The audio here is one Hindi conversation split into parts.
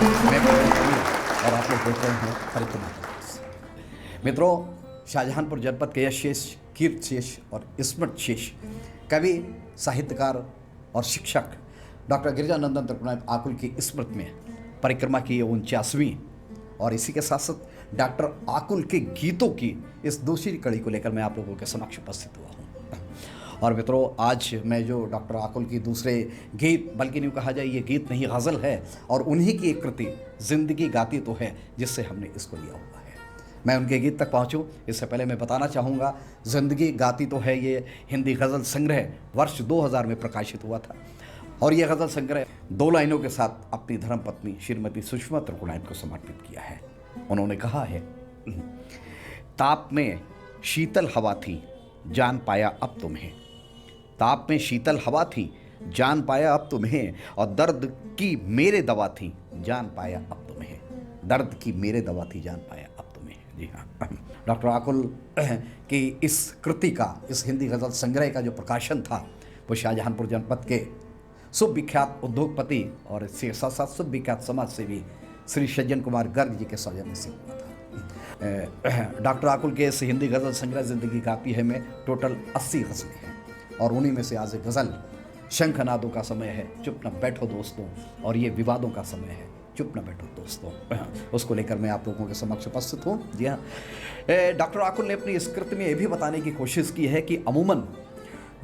मैं प्रवीण कपूर और आप लोग देख रहे हैं परिक्रमा एक्सप्रेस। मित्रों, शाहजहानपुर जनपद के यशेष, कीर्तिशेष और स्मृतिशेष कवि, साहित्यकार और शिक्षक डॉक्टर गिरिजानंदन त्रिपुरारी आकुल की स्मृति में परिक्रमा की 49वीं और इसी के साथ साथ डॉक्टर आकुल के गीतों की इस दूसरी कड़ी को लेकर मैं आप लोगों के समक्ष उपस्थित हुआ हूँ। और मित्रों, आज मैं जो डॉक्टर आकुल की दूसरे गीत, बल्कि यूँ कहा जाए ये गीत नहीं गज़ल है, और उन्हीं की एक कृति ज़िंदगी गाती तो है जिससे हमने इसको लिया हुआ है। मैं उनके गीत तक पहुँचूँ इससे पहले मैं बताना चाहूँगा, ज़िंदगी गाती तो है ये हिंदी गज़ल संग्रह वर्ष 2000 में प्रकाशित हुआ था। और ये गज़ल संग्रह 2 लाइनों के साथ अपनी धर्मपत्नी श्रीमती सुषमा त्रिपुरारी को समर्पित किया है। उन्होंने कहा है, ताप में शीतल हवा थी, जान पाया अब तुम्हें। ताप में शीतल हवा थी, जान पाया अब तुम्हें। और दर्द की मेरे दवा थी, जान पाया अब तुम्हें। दर्द की मेरे दवा थी, जान पाया अब तुम्हें। जी हाँ, डॉक्टर आकुल की इस कृति का, इस हिंदी गज़ल संग्रह का जो प्रकाशन था वो शाहजहानपुर जनपद के सुविख्यात उद्योगपति और इसके साथ साथ सुविख्यात समाज सेवी श्री सज्जन कुमार गर्ग जी के सौजन्य से हुआ था। डॉक्टर आकुल के इस हिंदी गज़ल संग्रह ज़िंदगी गाती है में टोटल 80 गज़लें हैं, और उन्हीं में से आज एक गज़ल शंखनादों का समय है, चुप न बैठो दोस्तों, और ये विवादों का समय है, चुप न बैठो दोस्तों, उसको लेकर मैं आप लोगों के समक्ष उपस्थित हूँ। जी हाँ, डॉक्टर आकुल ने अपनी इस कृति में ये भी बताने की कोशिश की है कि अमूमन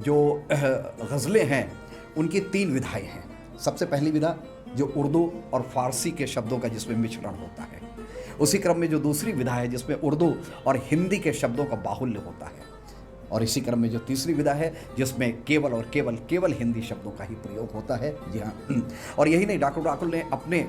जो गज़लें हैं उनकी 3 विधाएँ हैं। सबसे पहली विधा जो उर्दू और फ़ारसी के शब्दों का जिसमें मिश्रण होता है, उसी क्रम में जो दूसरी विधा है जिसमें उर्दू और हिंदी के शब्दों का बाहुल्य होता है, और इसी क्रम में जो तीसरी विधा है जिसमें केवल और केवल हिंदी शब्दों का ही प्रयोग होता है। जी हाँ, और यही नहीं, डॉक्टर आकुल ने अपने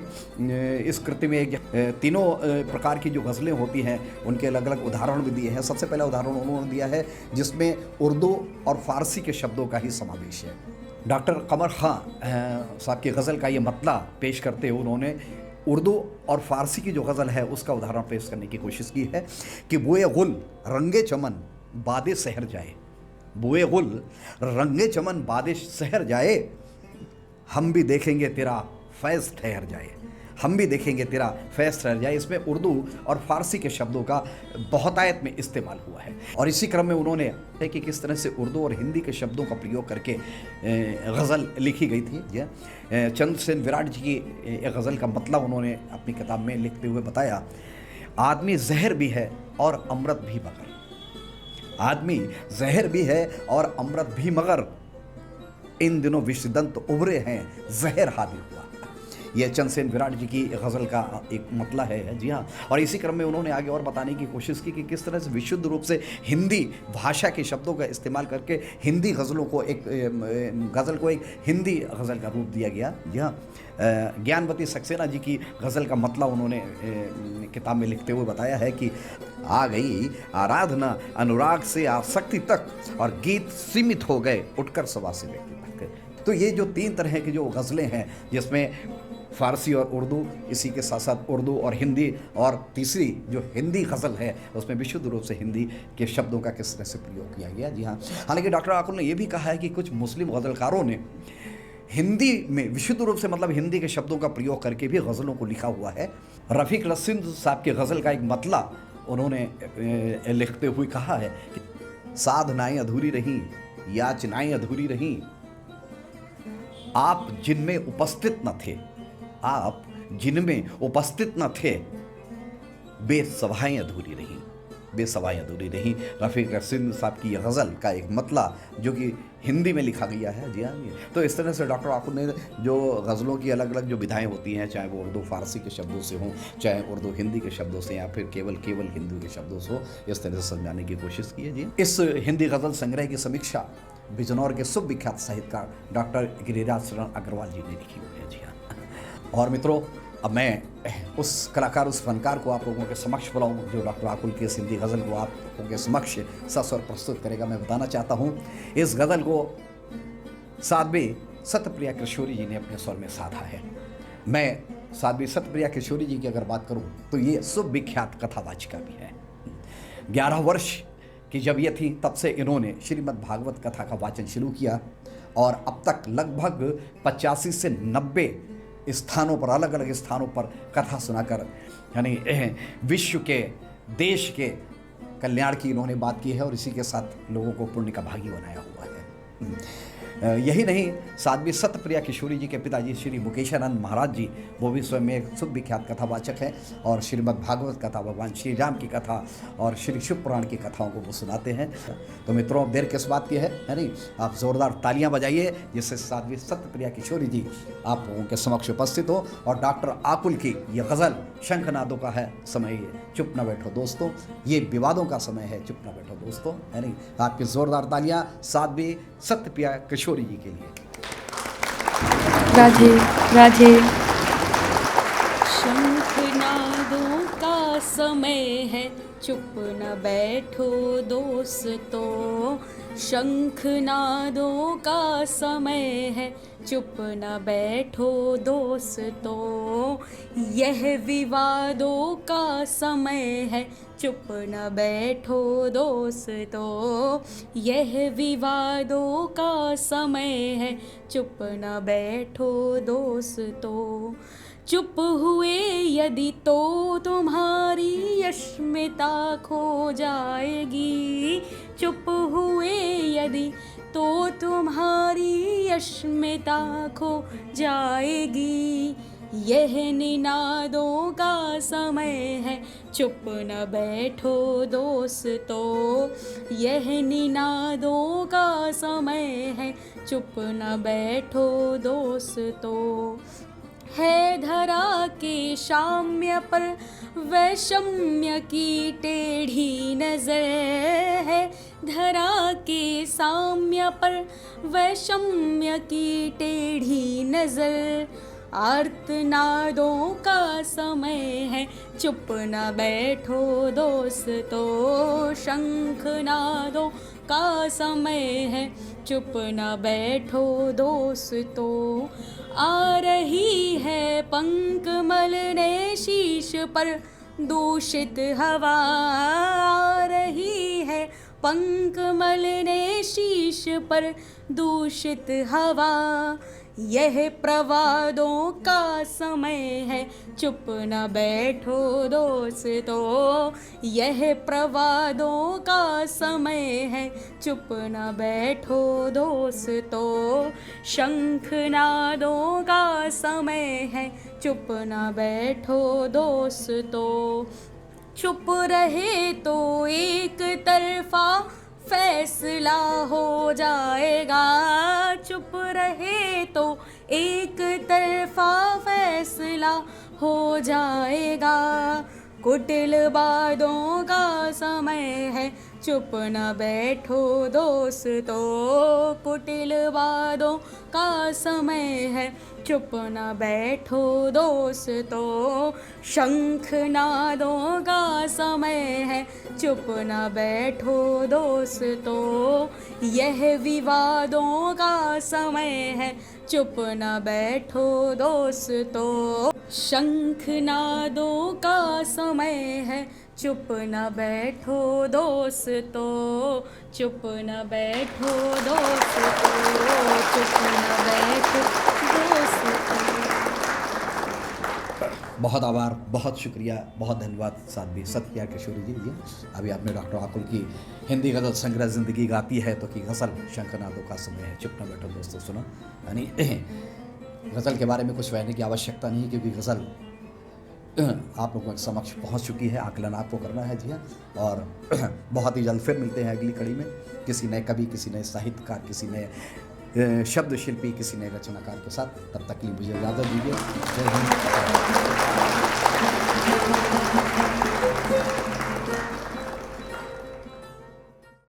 इस कृति में तीनों प्रकार की जो गज़लें होती हैं उनके अलग अलग उदाहरण भी दिए हैं। सबसे पहला उदाहरण उन्होंने दिया है जिसमें उर्दू और फ़ारसी के शब्दों का ही समावेश है। डॉक्टर कमर खां साहब की गज़ल का ये मतला पेश करते हुए उन्होंने उर्दू और फ़ारसी की जो गज़ल है उसका उदाहरण पेश करने की कोशिश की है कि बुए गुल रंगे चमन बादे शहर जाए, बुए गुल रंगे चमन बादे शहर जाए, हम भी देखेंगे तेरा फैज़ ठहर जाए, हम भी देखेंगे तेरा फैज़ ठहर जाए। इसमें उर्दू और फ़ारसी के शब्दों का बहुतायत में इस्तेमाल हुआ है। और इसी क्रम में उन्होंने है कि किस तरह से उर्दू और हिंदी के शब्दों का प्रयोग करके गज़ल लिखी गई थी। चंद्रसेन विराट जी की एक गज़ल का मतलब उन्होंने अपनी किताब में लिखते हुए बताया, आदमी जहर भी है और अमृत भी मगर, आदमी जहर भी है और अमृत भी मगर, इन दिनों विषदंत उभरे हैं, जहर हावी हुआ। यह चंद्रसेन विराट जी की गज़ल का एक मतला है। जी हाँ, और इसी क्रम में उन्होंने आगे और बताने की कोशिश की कि किस तरह से विशुद्ध रूप से हिंदी भाषा के शब्दों का इस्तेमाल करके हिंदी गज़लों को एक हिंदी गज़ल का रूप दिया गया। जी हाँ, ज्ञानवती सक्सेना जी की गज़ल का मतला उन्होंने किताब में लिखते हुए बताया है कि आ गई आराधना अनुराग से आसक्ति तक, और गीत सीमित हो गए उठकर सवासी व्यक्ति तक। तो ये जो 3 तरह की जो गज़लें हैं जिसमें फ़ारसी और उर्दू, इसी के साथ साथ उर्दू और हिंदी, और तीसरी जो हिंदी गज़ल है उसमें विशुद्ध रूप से हिंदी के शब्दों का किस तरह से प्रयोग किया गया। जी हाँ, हालांकि डॉक्टर आकुल ने यह भी कहा है कि कुछ मुस्लिम गज़लकारों ने हिंदी में विशुद्ध रूप से मतलब हिंदी के शब्दों का प्रयोग करके भी गज़लों को लिखा हुआ है। रफ़ीक रसिंद साहब के गज़ल का एक मतला उन्होंने लिखते हुए कहा है कि साधनाएँ अधूरी रहीं, याचनाएँ अधूरी रहीं, आप जिनमें उपस्थित न थे, आप जिनमें उपस्थित न थे, बेसभाएँ अधूरी रहीं, बेसभाएँ अधूरी रहीं। रफ़ीक रसिंद साहब की गज़ल का एक मतला जो कि हिंदी में लिखा गया है। जी हाँ, तो इस तरह से डॉक्टर आकुल ने जो गज़लों की अलग अलग जो विधाएँ होती हैं, चाहे वो उर्दू फ़ारसी के शब्दों से हों, चाहे उर्दू हिंदी के शब्दों से, या फिर केवल हिंदी के शब्दों से हो, इस तरह से समझाने की कोशिश की है। जी, इस हिंदी गज़ल संग्रह की समीक्षा बिजनौर के सुविख्यात साहित्यकार डॉक्टर गिरिराज शरण अग्रवाल जी ने लिखी हुई है। जी हाँ, और मित्रों, अब मैं उस कलाकार, उस फनकार को आप लोगों के समक्ष बुलाऊं जो डॉक्टर आकुल की इस हिंदी गज़ल को आप लोगों के समक्ष सस्वर प्रस्तुत करेगा। मैं बताना चाहता हूं, इस गज़ल को साध्वी सत्यप्रिया किशोरी जी ने अपने स्वर में साधा है। मैं साध्वी सत्यप्रिया किशोरी जी की अगर बात करूं तो ये सुविख्यात कथावाचिका भी है। 11 वर्ष की जब ये थी तब से इन्होंने श्रीमद् भागवत कथा का वाचन शुरू किया, और अब तक लगभग 85 से 90 स्थानों पर, अलग अलग स्थानों पर कथा सुनाकर यानी विश्व के, देश के कल्याण की इन्होंने बात की है और इसी के साथ लोगों को पुण्य का भागी बनाया हुआ है। यही नहीं, साध्वी सत्यप्रिया किशोरी जी के पिताजी श्री मुकेशानंद महाराज जी, वो भी स्वयं एक सुविख्यात कथावाचक हैं और श्रीमद् भागवत कथा, भगवान श्री राम की कथा और श्री शिव पुराण की कथाओं को वो सुनाते हैं। तो मित्रों, देर किस बात की है नहीं, आप जोरदार तालियां बजाइए जिससे साध्वी सत्यप्रिया किशोरी जी आप लोगों के समक्ष उपस्थित हो और डॉक्टर आकुल की ये गज़ल शंखनादों का है समय, चुप न बैठो दोस्तों, ये विवादों का समय है, चुप न बैठो दोस्तों, है नहीं। आपकी जोरदार तालियां साध्वी सत्यप्रिया किशोरी जी के लिए। राधे राधे। शंखनादों का समय है, चुप न बैठो दोस्तों, शंखनादों का समय है, चुप न बैठो दोस्तों, यह विवादों का समय है, चुप न बैठो दोस्तों, यह विवादों का समय है, चुप न बैठो दोस्तों, चुप हुए यदि तो तुम्हारी अस्मिता खो जाएगी, चुप हुए यदि तो तुम्हारी अस्मिता खो जाएगी, यह निनादों का समय है, चुप न बैठो दोस्तों, यह निनादों का समय है, चुप न बैठो दोस्तों, है धरा के शाम्य पर वैषम्य की टेढ़ी नजर है, धरा के साम्य पर वैषम्य की टेढ़ी नजर, आर्तनादों का समय है, चुप न बैठो दोस्तों, शंखनादों का समय है, चुप न बैठो दोस्तों, आ रही है पंख मलने शीश पर दूषित हवा, आ रही है पंख मलने शीश पर दूषित हवा, यह प्रवादों का समय है, चुप न बैठो दोस्तों, यह प्रवादों का समय है, चुप न बैठो दोस्तों, शंखनादों का समय है, चुप न बैठो दोस्तों, चुप रहे तो एक तरफा फैसला हो जाएगा, चुप रहे तो एक तरफा फैसला हो जाएगा, कुटिल बातों का समय है, चुप न बैठो दोस्तों, कुटिल बातों का समय है, चुप न बैठो दोस्तों, शंखनादों का समय है, चुप न बैठो दोस्तों, यह विवादों का समय है, चुप न बैठो दोस्तों, शंखनादों का समय है, चुप न बैठो दोस्तों, चुप न बैठो दोस्तों, चुप न बैठो दोस्तों। बहुत आभार, बहुत शुक्रिया, बहुत धन्यवाद साध्वी सत्यप्रिया किशोरी जी। अभी आपने डॉक्टर आकुल की हिंदी गज़ल संग्रह ज़िंदगी गाती है तो की गज़ल शंखनादों का समय है, चुप न बैठो दोस्तों सुना। यानी गज़ल के बारे में कुछ कहने की आवश्यकता नहीं, क्योंकि गज़ल आप लोगों के समक्ष पहुंच चुकी है, आकलन आपको करना है। जी हाँ, और बहुत ही जल्द फिर मिलते हैं अगली कड़ी में किसी नए कवि, किसी नए साहित्यकार, किसी नए शब्द शिल्पी, किसी नए रचनाकार के साथ। तब तक के लिए मुझे इजाज़त दीजिए। जय हिंद।